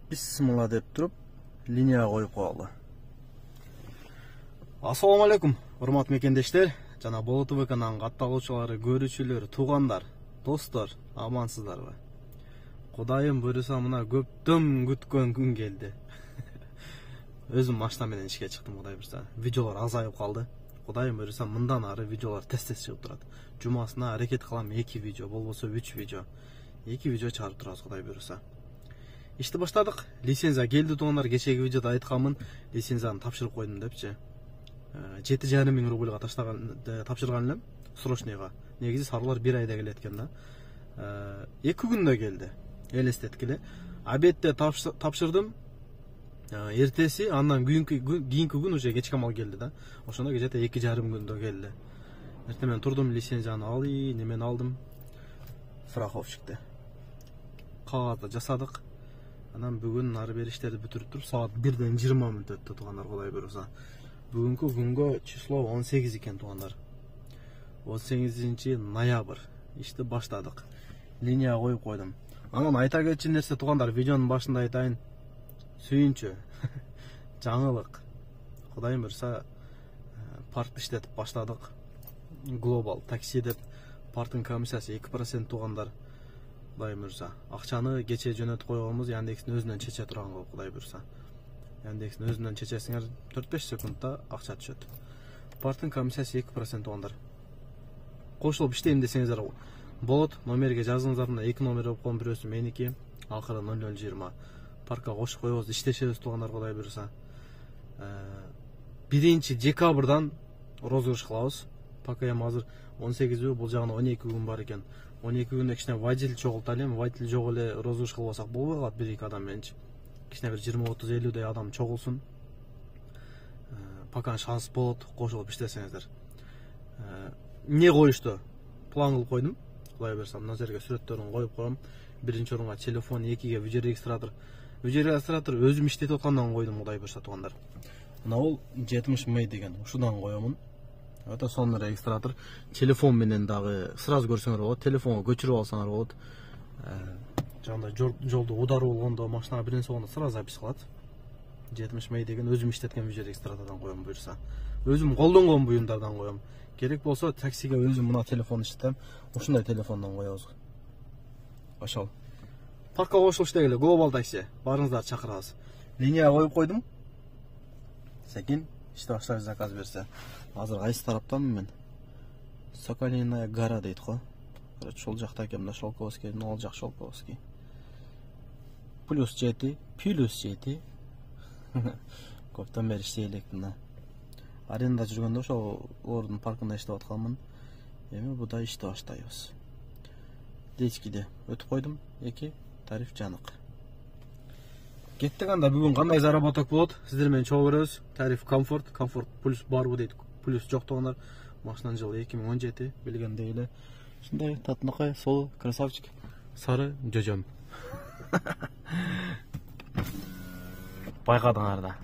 Bismillah деп тұрып, линия қойып қойылды. Ассаламу алейкум, урматтуу мекендештер, жана Болот ТВ каналынын катталуучулары, көрүүчүлөр, туугандар, достор, амансыздарбы? Кудайым буйруса мына көптөн күткөн күн келди. Өзүм машина менен ишке чыктым, Кудай буйруса. Видеолор азайып калды. Кудайым буйруса мындан ары видеолор тез-тез чыгып турат. Жумасына аракет кылам 2 видео, болбосо 3 видео. 2 видео чыгарып турабыз, Кудай буйруса. Ишти баштадык. Лицензия келди туугандар, кечеги видеода айтканмын, лицензияны тапшырып койдум депчи. 7,5 миң рубльга тапшырган элем, срочныйга. Негизи сарулар 1 айда келет экен да. 2 күндө келди. Элестеткиле. Обедте тапшырдым. Эртеси, андан кийинки күн уже кечке мал келди да. Ошондо кечете 2,5 күндө келди. Эрте мен турдум, лицензияны алый, немени алдым. Страховщикте. Кагазды жасадык. Анан бүгүн ары бери иштерди бүтүрүп туруп, саат 1-ден 20 мүнөт өттү туугандар, Кудай буйруса. Бүгүнкү күнгө число 18 экен туугандар. 18 ноябрь. Ишти баштадык. Линия коюп койдум. Анан айта кетчү нерсе туугандар, видеонун башында айтайын. Сүйүнчү. Жаңылык. Кудайым буйруса, парк иштетип баштадык. Global такси деп парктын комиссиясы 2% туугандар. Кудай буйруса, акчаны кече жөнөтүп койгонбуз, Яндекстин өзүнөн чече турган го, Кудай буйруса. Яндекстин өзүнөн чечесиңер 4-5 секундта акча түшөт. Парктын комиссиясы 2% туугандар. Кошулуп иштейм десеңиздер болот, номерге жазыңыздар, мына 2 номер болуп койгон, бирөөсү меники, акыры 0020. Паркка кошуп коебуз, иштешебиз туугандар, Кудай буйруса. 1 декабрдан розыгрыш кылабыз. Пока эми азыр 18 бул жагына 12 күн бар экен. 12 күндө кичине водитель чогулталы эми, водитель жок эле розыгрыш кылбасак болбой калат 1-2 адам менчи. Кичине бир 20-30-50 адам чогулсун. Пока шанс болот, кошулуп иштесеңиздер. Не коюшту? План кылып койдум. Кудай буйруса, мына жерге сүрөттөрүн коюп коем. Биринчи орунга телефон, 2-ге видеорегистратор. Видеорегистратор өзүм иштетип аткандан койдум, Кудай буйруса туугандар. Мына бул 70 мэй деген, ушудан коемун. Это сонун регистратор. Телефон менен дагы сразу көрсөңөр болот. Телефонго көчүрүп алсаңар болот. Жанда жолдо удар болгондо, машинага бир нерсе болгондо сразу запись кылат. 70 мэй деген өзүм иштеткен видео регистратордан коем буйруса. Өзүм колдонгон буюмдардан коем. Керек болсо таксиге өзүм мына телефон иштетем. Ушундай телефондон коебуз. Ошол. Паркка кошулуп иштегиле, Global такси. Барыңыздар, чакырабыз. Линия коюп койдум. Секин иште баштап заказ берсе. Азыр кайсы тараптанмын мен? Соколиная гора дейт го. Ошол жакта экен, мына Шолковский, ал жак Шолковский. +7, +7. Көптөн бери иштейлектин да. Аренда жүргөндө ошол ордун паркында иштеп атканмын. Эми буда иштеп баштайбыз. Дечкиде өтүп койдум, 2 тариф жанык. Кеттик анда, бүгүн кандай заработок болот? Сиздер менен чогуу көрөбүз. Тариф комфорт плюс барбы дейт. Плюс жок туугандар. Машинанын жылы 2017, билгендей эле. Ушундай татынакай, сол красавчик, сары жөжөм. Байкадыңар да.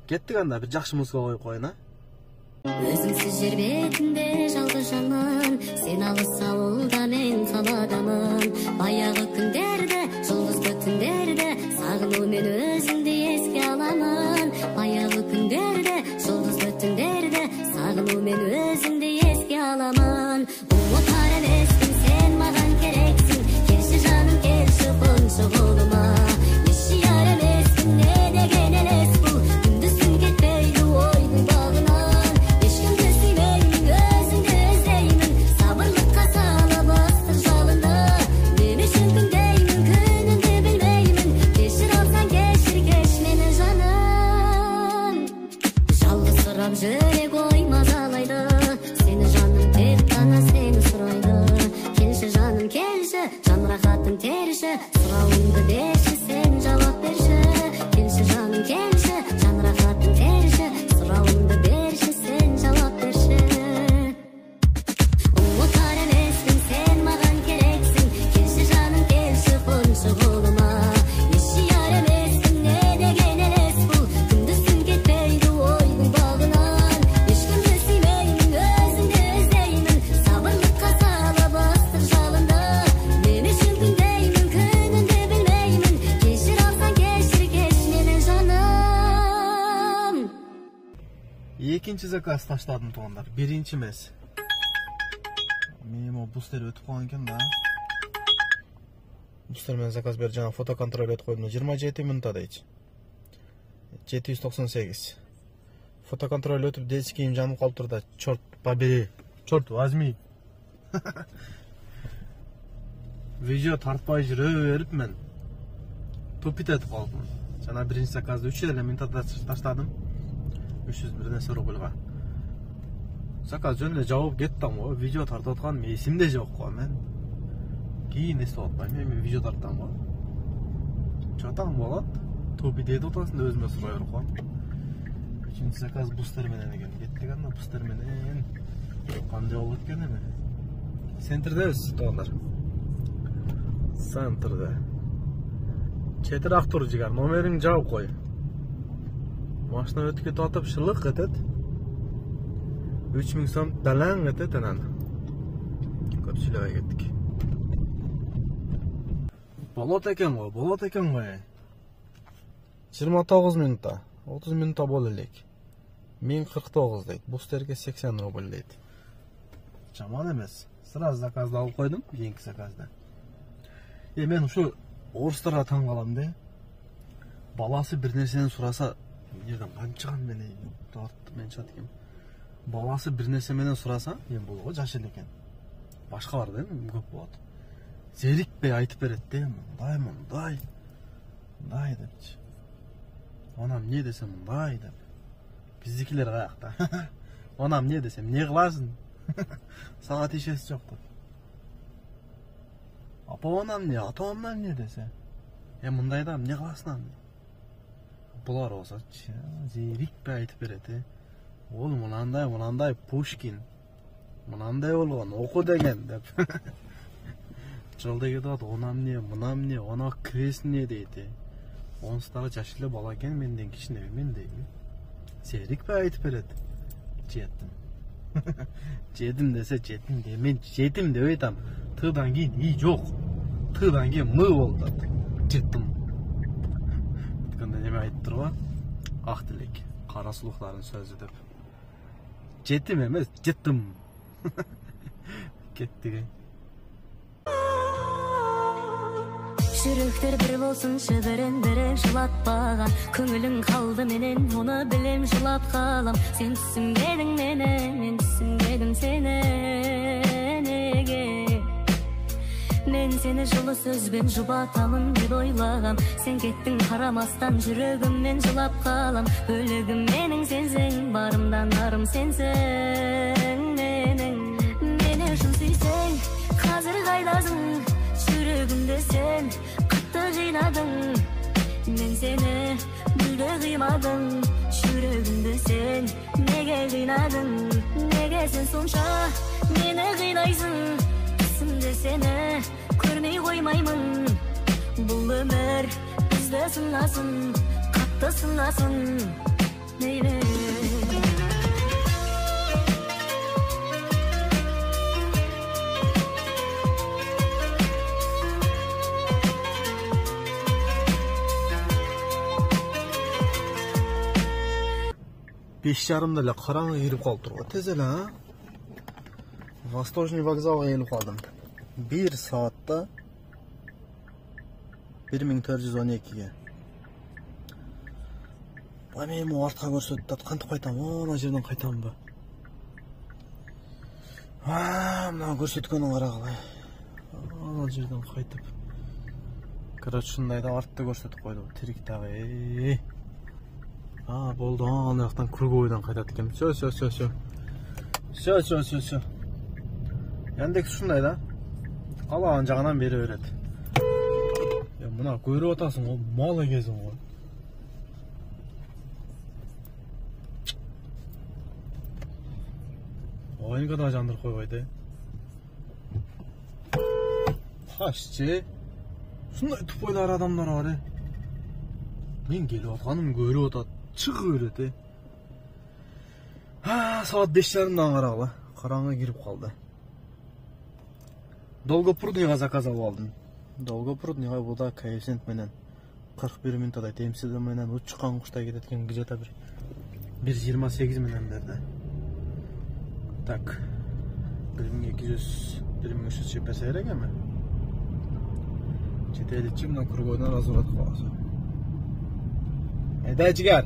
Кеттик анда, бир жакшы музыка коюп коеюн, а? Өзүңсүз жер бетинде жалгышамын, сен алыс ауылда мен каладамын. Баягы күндерде, жолдузду түндерде, сагынуу мен өзүмдү эске аламын. Баягы күндерде, жолдузду түндерде, сагынуу мен өзүмдү эске аламын. Умутар эмесмин, сен маған керексиң, келші жаным, келші қоншы қолыма. Ешияр эмесмин, не деген элес бул, күндүзүн кетпейди ойдун багынан. Ешкимди сүймөймүн, өзүңдү іздеймін, сабырлыкка сала бастыр жалына. Мен үчүн күндеймін, күнүңдү билбеймін, кешир алсаң кешир, кеш мени жаным. Жалгызсырап жүрөк ой мазалайды, сени жаным тек гана сени сурайды. Келші жаным, келші, жан рахатын терші, сурауымды берші, сен жауап берші. Келші жаным, келші, жан рахатын терші, сурауымды берші, сен жауап берші. Умутар эмесмин, сен маған керексиң, келші жаным, келші қоншы қолыма. Ешияр эмесмин, не деген элес бул, күндүзүн кетпейди ойдун багынан. Ешкимди сүймөймүн, өзүңдү іздеймін, сабырлыкка сала бастыр жалында. Мен үчүн күндеймін, күнүңдү экинчи заказ таштадым туугандар, биринчи эмес. Менин о бустер өтүп калган экен да. Бустер менен заказ берип жана фото контроль өтүп койдум. 27 минутта дейт. 798. Фото контроль өтүп дesi кийим жанып калыптыр да. Чорт побери. Чорт возьми. Видео тартпай жүрө берип мен тупит этип калдым. Жана биринчи заказды 3,5 минутта таштадым. 300 бир нерсе рубльга. Заказ жөн эле жабып кеттим го. Видео тартып атканым эсимде жок го мен. Кийин эстеп атпайм, мен видео тарттым го. Чатаң болот. Тупит этип атасың да өзүмө сурай берип коем. Üçüncü заказ бустер менен экен. Кеттик анда бустер менен. Кандай болот экен эми? Центрдебиз туугандар. Центрде. Четирақ тур жигар, номерин жабып кой. Машина өтүп кетип атып шылык этет. 3000 сом далаң этет анан. Көпчүлөй кеттик. Болот экен го. 29 минутта. 30 минутта боло элек. 1049 дейт. Бустерге 80 рубль дейт. Жаман эмес. Сразу заказды алып койдум, кийинки заказды. Мен ушу орустарга таң калам да. Баласы бир нерсени сураса, жерден канчыган менен мен чат экен. Баласы бир нерсе менен сураса, бул го жаш эле экен. Башка бар да, көп болот. Зерикпей айтып берет да, мындай депчи. Онам не десем мындай деп. Биздикилер каякта. Онам не десем, не кыласың? Сага тиешеси жок деп. Апа онам не, атамам не десе. Мындай да, не кыласың? Булар болсо зерикпей айтып берет. Ол мынандай Пушкин. Мынандай болгон, оку деген деп. Жолдо кетип атат, онам не, мынам не, она крест не дейт. Онсу дагы жаш эле бала экен, менден кичинеби, мендейби. Зерикпей айтып берет. Жедим десе жетим де, мен жетим деп айтам. Тыдан кийин и жок. Тыдан кийин мы болду. Жеттим. Бүткөндө неме айтып турбу? Ак тилек, кара сулуктардын сөзү деп. Жетим эмес, жеттим. Кеттик. Жүрөктөр бир болсун, шыбырын жылатпаган. Көңүлүң калды менен, муну билем жылап калам. Сен түсүнбедиң менен, мен түсүнбедим сени. Неге? Мен сени жылы сөзбен жубатамын деп ойлагам. Сен кеттиң карамастан, жүрөгүммен жылап калам. Бөлөгүм менің сенсең, барымдан нарым сенсең. Мени шын сүйсең, казыр кайдасың? Жүрөгүмдө сен катты кыйнадың. Мен сени мүлдө кыймадым. Жүрөгүмдө сен неге кыйнадың? Неге сен сонча мени кыйнайсың? Түсүмдө сени көрмөй коймаймын. Бул өмүр бизди сынасын, катты сынасын. Мейли. Беш жарымда эле караңгы кирип калыптыр го. Тез эле, а? Восточный вокзалга келип калдым. 1 саатта 1412ге. Мен артка көрсөтүп атат, кантип кайтам? Ана жерден кайтамбы? Мына көрсөткөнүн карагыла. Ана жерден кайтып. Короче, ушундай да артты көрсөтүп койду. Тирик дагы. Болду, ана жактан круговойдон кайтат экен. Все. Яндекс ушундай да. Калаган жагынан бере берет. Мына көрүп атасың го, мал эгесиң го. Ойынга да жандырып койбойт. Ташчы. Ушундай тупойлар адамдар бар. Мен келип атканым көрүп атат. Чыгып берет. Саат 5:30 карагыла. Караңгы кирип калды. Долгопрудныйга заказ алып алдым. Долгопрудныйга буда коэффициент менен 41 минутта темсиз менен учкан куштай кетет экен, где-то бир 1.28 миңден берди. Так. 1200 1300 чепесе керек эми. Жетеличи мына кругойдон разворот кылабыз. Эде жигер.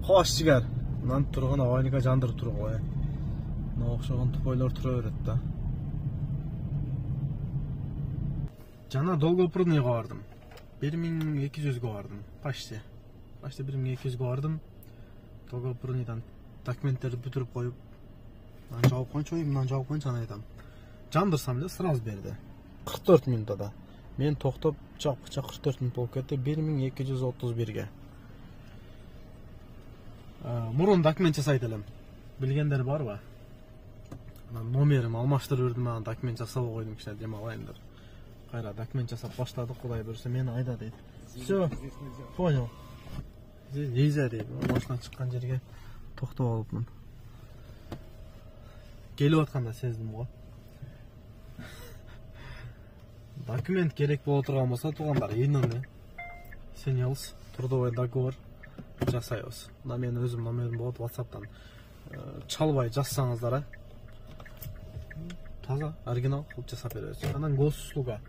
Кош жигер. Мынан турган авайника жандырып туруп кой. Мына окшогон тупойлор тура берет да. Жана Долгопрудныйга бардым. 1200 бардым. Почти 1200 бардым. Долгопрудныйдан документтерди бүтүрүп коюп, мындан жауап койчу, мындан жауап койчу, аны айтам. Жандырсам эле сразу берди. 44 минутада. Мен токтоп чакча 44 минут болуп кетти. 1231ге. Мурун документ жасайт элем. Билгендер барбы? Номерим алмаштырып бердим, анан документ жасап койдум, кичине дем алайын деп. Кайра документ жасап баштадык, Кудай берсе мени айда дейт. Всё, понял. Еза дейт. Машина чыккан жерге токтоп алыпмын. Келип атканда сездим го. Документ керек боло турган болсо, туугандар, ИНН, сенелс, трудовой договор жасайбыз. Мына мен өзүм номерим болот, WhatsApp'тан чалбай жазсаңыздар, таза, оригинал кылып жасап беребиз. Анан госуслуга,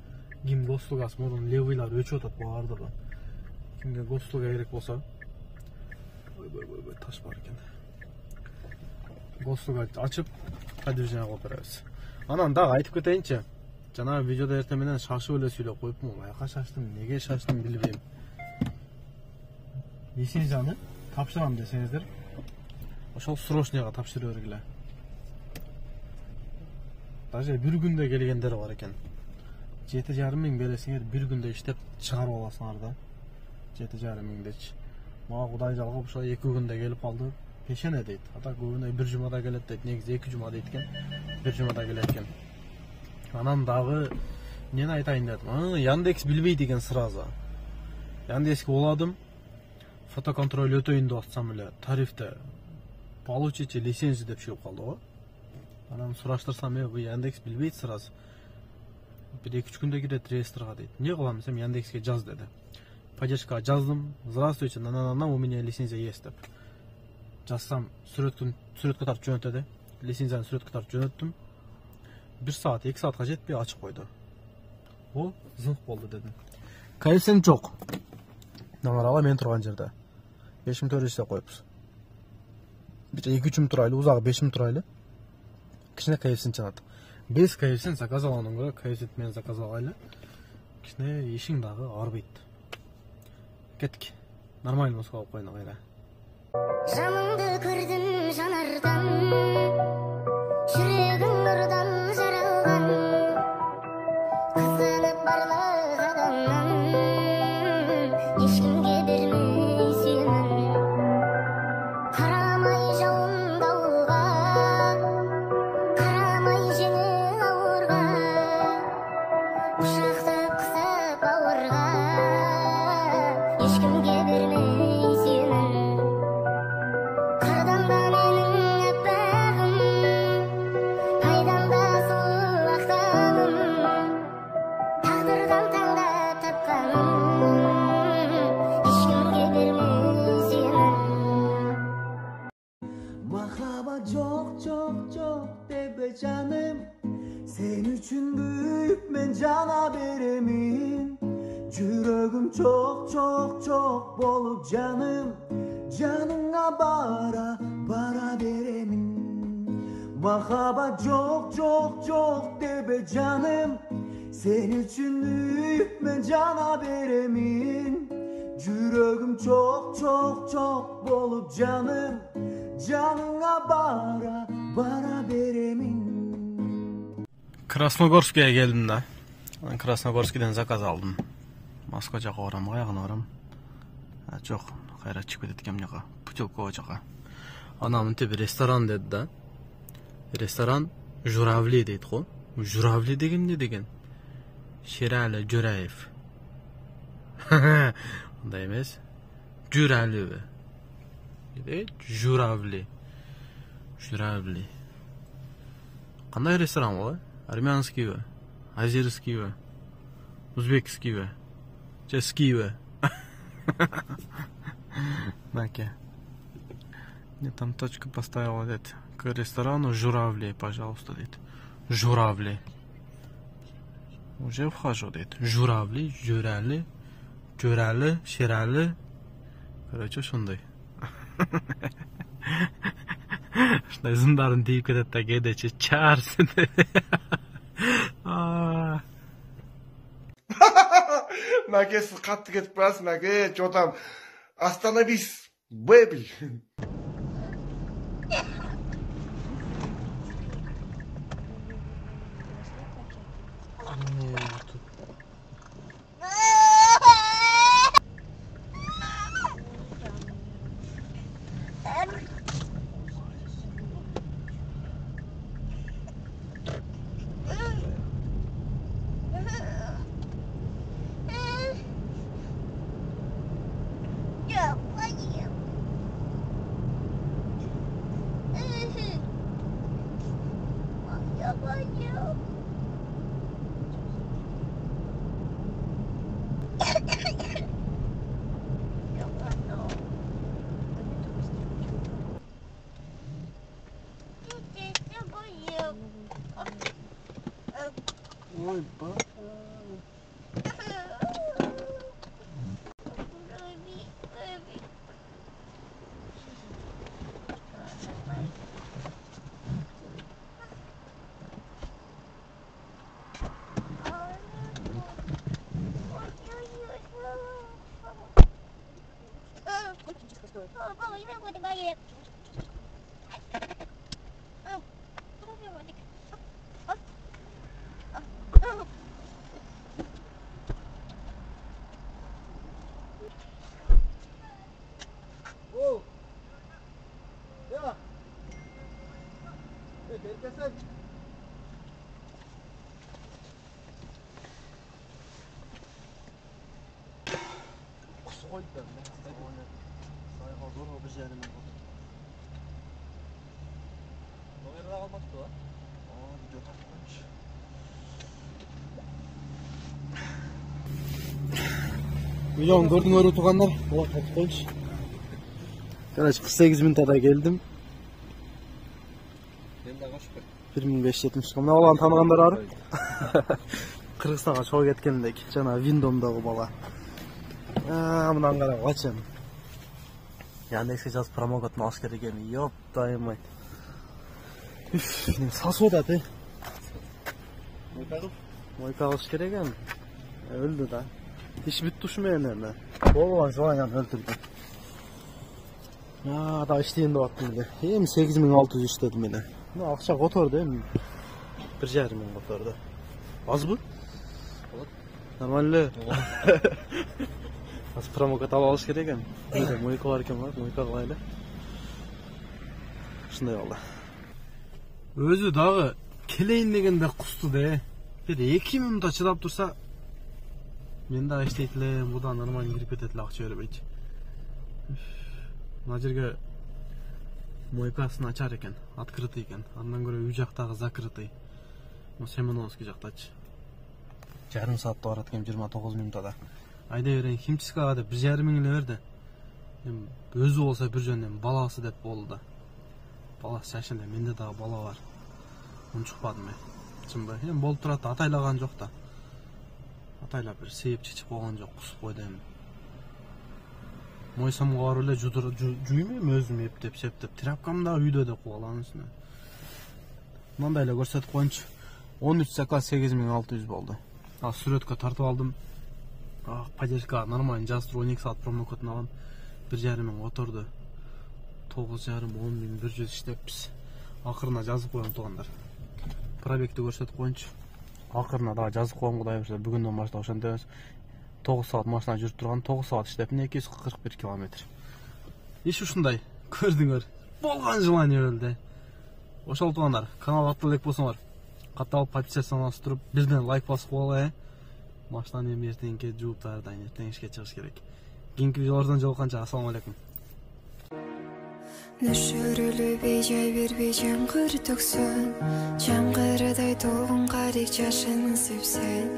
ким госуслугасы мурун левыйлар өчүп атат баардыгы. Кимге госуслуга керек болсо, ой, таш бар экен. Госуслуга ачып, подтверждение кылып беребиз. Анан дагы айтып кетейинчи. Жана видеода эртең менен шашып эле сүйлөп коюпмун. Каяка шаштым, неге шаштым билбейм. Лицензияны тапшырам десеңиздер, ошол срочныйга тапшырып бергиле. Даже бир күндө келгендер бар экен. 7,5 миң бересиңер, бир күндө иштеп чыгарып аласыңар да. 7,5 миңдечи. Мага Кудай жалгап ошо 2 күндө келип калды. Пешене дейт. Ата көбүнө 1 жумада келет дейт. Негизи 2 жума дейт экен. 1 жумада келет экен. Анан дагы эмнени айтайын дедим. Яндекс билбейт экен сразу. Яндекске уладым. Фотоконтроль өтөйүн деп атсам эле, тарифте получите лицензию деп чыгып калды го. Анан сураштырсам, бу Яндекс билбейт сразу. 1-2 күндө кирет реестрга дейт. Не кылам десем, Яндекске жаз деди. Поддержкага жаздым. Здравствуйте, у меня лицензия есть деп. Жазсам, сүрөткө тартып жөнөтөдү. Лицензияны сүрөткө тартып жөнөттүм. 1 саат, 2 саатка жетпей ачып койду. О, зынк болду дедим. Коэффициент жок. Номерала мен турган жерде. 5 мүнөт иштеп коюпбуз. Бир 2-3 мүнөт турайлы, узагы 5 мүнөт турайлы. Кичине коэффициент чыгат. Без коэффициент заказ алгандан көрө коэффициент менен заказ алгайлы. Кичине ишиң дагы арбайт. Кеттик. Нормально музыка алып коюна кайра. Жаныңды көрдүм жанардан, жүрегің нұрдан жаралған, қызғанып барлық адамнан, ешкімге бермей сенің. Қарамай жауын дауға, қарамай жеңіл ауырға, құшақты қысып бауырға, ешкімге бермей сенің. Қардан да менің әппағым, айдан да сұлу ақтаным, тағдырдан таңдап тапқаным, ешкімге бермей сенің. Махаббат жоқ дебе жаным, сен үшін büyük мен жана беремин. Жүрөгүм çok болуп жаным, жаныңа бара беремин. Махаббат жоқ дебе жаным, сен үшін büyük мен жана беремин. Жүрөгүм çok болуп жаным, жаныңа бара беремин. Красногорскіге келдім да. Красногорскіден заказ алдым. Москва жаққа барам, аяғына барам. Жоқ, қайра чип кетет екен мына Путилково жаққа. Ана мынтип ресторан деді да. Ресторан Журавли дейді ғой. Журавли деген не деген? Шерәлі Жүраев. Ондай емес. Жүравли. Журавли. Журавли. Қандай ресторан ғой? Армянский бе? Азерский бе? Узбекский бе? Ческий бе? Наке. Мне там точку поставила, говорит, к ресторану журавли, пожалуйста, говорит. Журавли. Уже вхожу, говорит. Журавли, журали, журали, ширали. Короче, шундай. Шундай зындарын дейіп кетеді да кедечі чарсын. Мәке, сіз қатты кетіп барасыз, Мәке, жотам. Остановись, бэби. Ой, ба. Videomu gördüğünüz tuğanlar, ola kapı koymuş. Kardeş 48 mintada geldim. 1570 mına olan tanıganlar var. Kırgızстанга чогуу кеткендек, жана Виндомдогу бала. Мындан карап ачам. Яндекске жазып промокодун алыш керек эми. Жоп, дайымай. Сасуда ты. Мойка алыш керек эми. Өлдү да. Иш бүт туш менен эми. Болгон жуанян өлтүрдү. Да иштейин деп аттым эле. Эми 8600 иштедим эле. Акча которду эми. 1,5 мың которду. Азбы? Нормально. Аз промокод алыш керек эми. Мойка бар экен, мойка кылайлы. Ушундай болду. Өзү дагы келейин дегенде кусту да. Бир 2 мүнөт чыдап турса, мен дагы иштейт элем, будан нормально кирип кетет эле, акча бербейт. Мына жерге мойкасын ачар экен, открытый экен. Андан көрө үй жактагы закрытый. Семеновский жактачы. Жарым саатта барат экен, 29 мүнөттө. Айда берейин, химчискага деп 1,5 мың эле берди. Эми өзү болсо бир жөн эми баласы деп болду. Баласы жашын эле, менде дагы бала бар. Унчукпадым мен. Чынбы? Эми болуп турат, атайлаган жок да. Атайлап бир сейип чечип койгон жок, кусуп койду эми. Мойсамга барып эле жуймайм өзүм эптеп, септеп. Тряпкам да үйдө деп коюлган үстүнө. Мындай эле көрсөтүп коюнчу. 13 заказ 8600 болду. Ал сүрөткө тартып алдым. Поддержка нормально жаздыр 12 саат промокодун алам. 1,5 мың отурду. 9,5 10 100 иштеппиз. Акырына жазып коем туугандар. Пробегти көрсөтүп коюнчу. Акырына да жазып коем, кудай берсе бүгүндөн баштап ошентебиз. 9 саат машина жүрүп турган, 9 саат иштеп 241 километр. Иш ушундай. Көрдүңөр. Болгон желание өлдү. Ошол туугандар, каналга аттуу элек болсоңор, катталып подписаться туруп, бирден лайк басып коелы. Машинаны эми эртеңке жууп даярдайын, эртең ишке чыгыш керек. Кийинки видеолордон жолукканча ассаламу алейкум. Нөшөрүлүү бейжай бербей жаңгыр төксөн, жаңгырдай толгон карик жашын сепсен,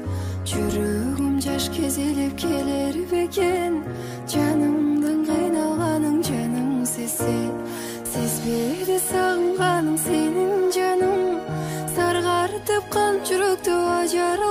жүрөгүм жаш кезелеп келер бекен, жанымдын кыйналганын жаным сезсе. сезбеді сағынғаным сенің жаным, сарғартып қан жүректі ажар